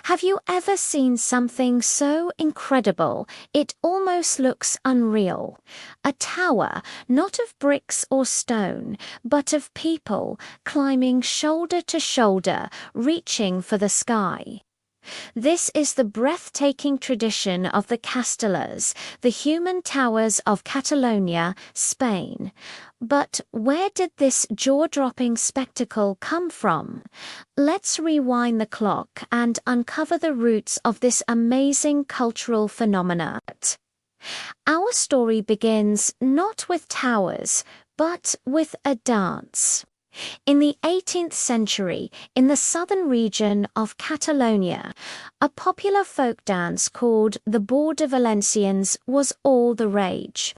Have you ever seen something so incredible it almost looks unreal? A tower, not of bricks or stone, but of people climbing shoulder to shoulder, reaching for the sky. This is the breathtaking tradition of the Castellers, the human towers of Catalonia, Spain. But where did this jaw-dropping spectacle come from? Let's rewind the clock and uncover the roots of this amazing cultural phenomenon. Our story begins not with towers, but with a dance. In the 18th century, in the southern region of Catalonia, a popular folk dance called the Ball de Valencians was all the rage.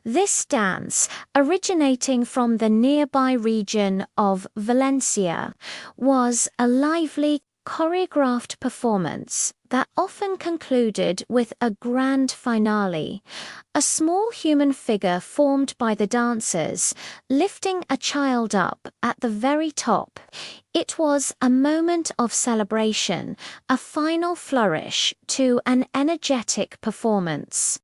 This dance, originating from the nearby region of Valencia, was a lively, choreographed performance that often concluded with a grand finale. A small human figure formed by the dancers, lifting a child up at the very top. It was a moment of celebration, a final flourish to an energetic performance.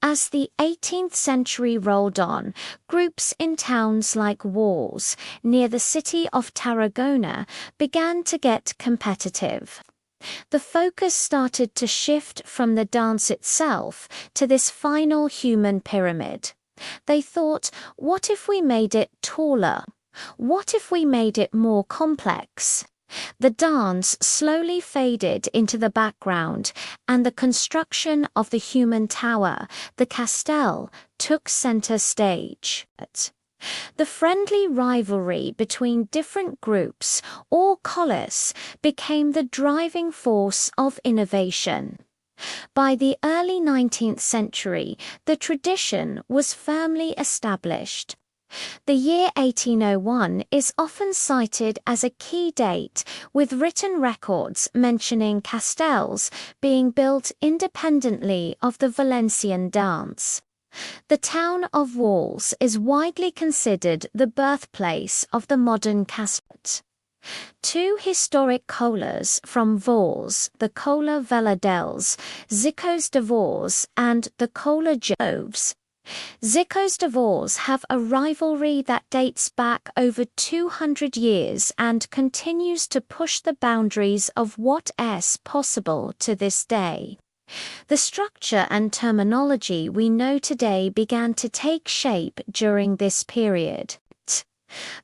As the 18th century rolled on, groups in towns like Walls, near the city of Tarragona, began to get competitive. The focus started to shift from the dance itself to this final human pyramid. They thought, what if we made it taller? What if we made it more complex? The dance slowly faded into the background, and the construction of the human tower, the castell, took center stage. The friendly rivalry between different groups, or colors, became the driving force of innovation. By the early 19th century, the tradition was firmly established. The year 1801 is often cited as a key date, with written records mentioning castells being built independently of the Valencian dance. The town of Walls is widely considered the birthplace of the modern castell. Two historic colas from Walls, the Cola Veladels, Zicos de Walls, and the Cola Joves. Zicos de Walls have a rivalry that dates back over 200 years and continues to push the boundaries of what is possible to this day. The structure and terminology we know today began to take shape during this period.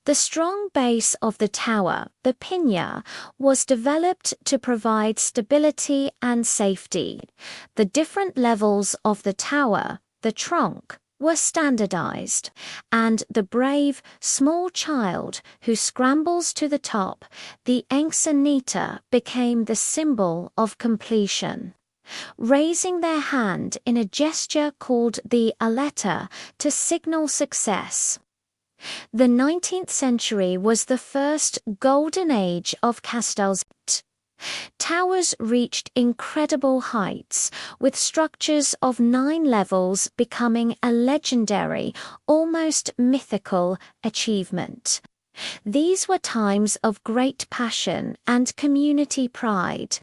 The strong base of the tower, the piña, was developed to provide stability and safety. The different levels of the tower, the trunk, were standardized, and the brave, small child who scrambles to the top, the encenita, became the symbol of completion. Raising their hand in a gesture called the aleta to signal success. The 19th century was the first golden age of castells. Towers reached incredible heights, with structures of 9 levels becoming a legendary, almost mythical achievement. These were times of great passion and community pride.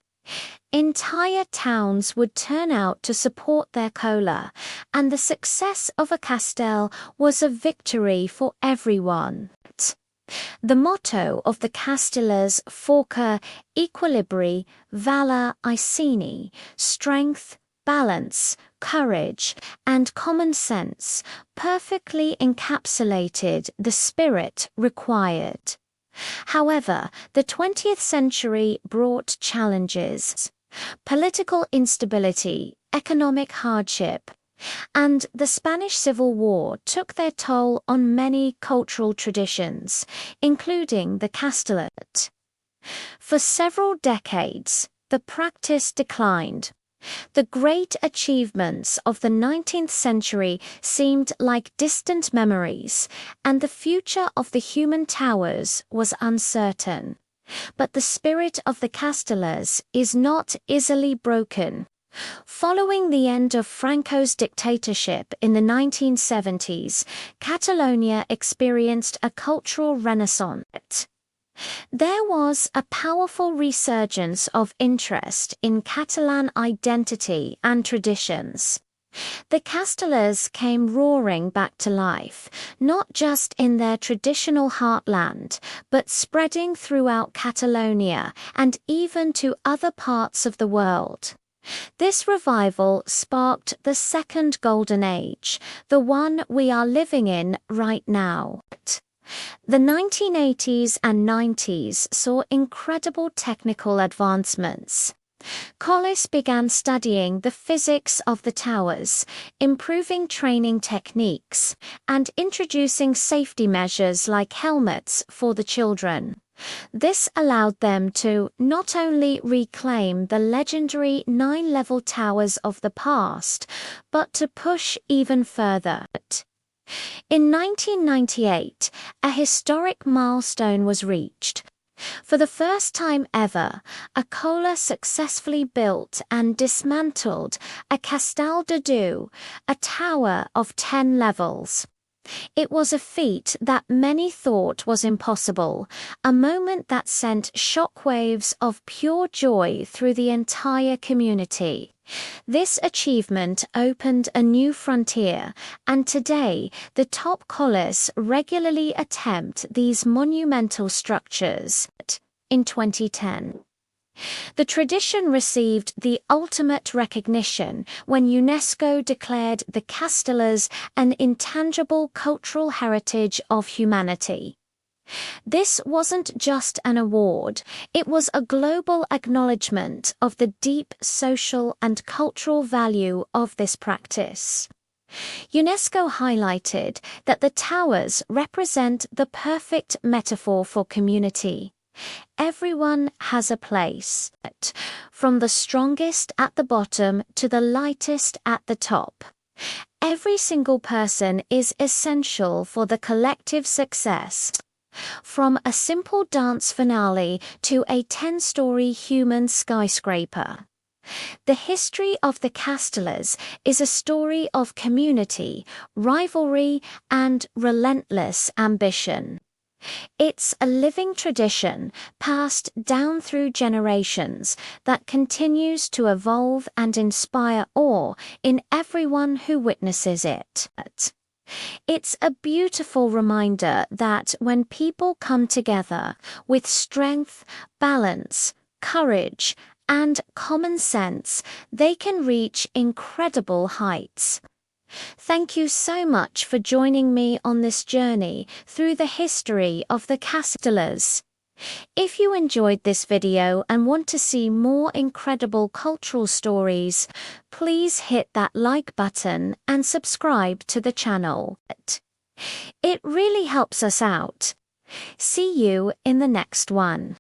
Entire towns would turn out to support their cola, and the success of a castell was a victory for everyone. The motto of the Castellers Forca Equilibri Valor Iceni, strength, balance, courage, and common sense, perfectly encapsulated the spirit required. However, the 20th century brought challenges. Political instability, economic hardship, and the Spanish Civil War took their toll on many cultural traditions, including the Castellers. For several decades, the practice declined. The great achievements of the 19th century seemed like distant memories, and the future of the human towers was uncertain. But the spirit of the Castellers is not easily broken. Following the end of Franco's dictatorship in the 1970s, Catalonia experienced a cultural renaissance. There was a powerful resurgence of interest in Catalan identity and traditions. The Castellers came roaring back to life, not just in their traditional heartland, but spreading throughout Catalonia and even to other parts of the world. This revival sparked the second golden age, the one we are living in right now. The 1980s and 90s saw incredible technical advancements. Collis began studying the physics of the towers, improving training techniques, and introducing safety measures like helmets for the children. This allowed them to not only reclaim the legendary 9-level towers of the past, but to push even further. In 1998, a historic milestone was reached. For the first time ever, a cola successfully built and dismantled a castell de deux, a tower of 10 levels. It was a feat that many thought was impossible, a moment that sent shockwaves of pure joy through the entire community. This achievement opened a new frontier, and today the top colliers regularly attempt these monumental structures. In 2010, the tradition received the ultimate recognition when UNESCO declared the Castellers an intangible cultural heritage of humanity. This wasn't just an award, it was a global acknowledgement of the deep social and cultural value of this practice. UNESCO highlighted that the towers represent the perfect metaphor for community. Everyone has a place, from the strongest at the bottom to the lightest at the top. Every single person is essential for the collective success. From a simple dance finale to a 10-story human skyscraper. The history of the Castellers is a story of community, rivalry, and relentless ambition. It's a living tradition passed down through generations that continues to evolve and inspire awe in everyone who witnesses it. It's a beautiful reminder that when people come together with strength, balance, courage, and common sense, they can reach incredible heights. Thank you so much for joining me on this journey through the history of the Castellers. If you enjoyed this video and want to see more incredible cultural stories, please hit that like button and subscribe to the channel. It really helps us out. See you in the next one.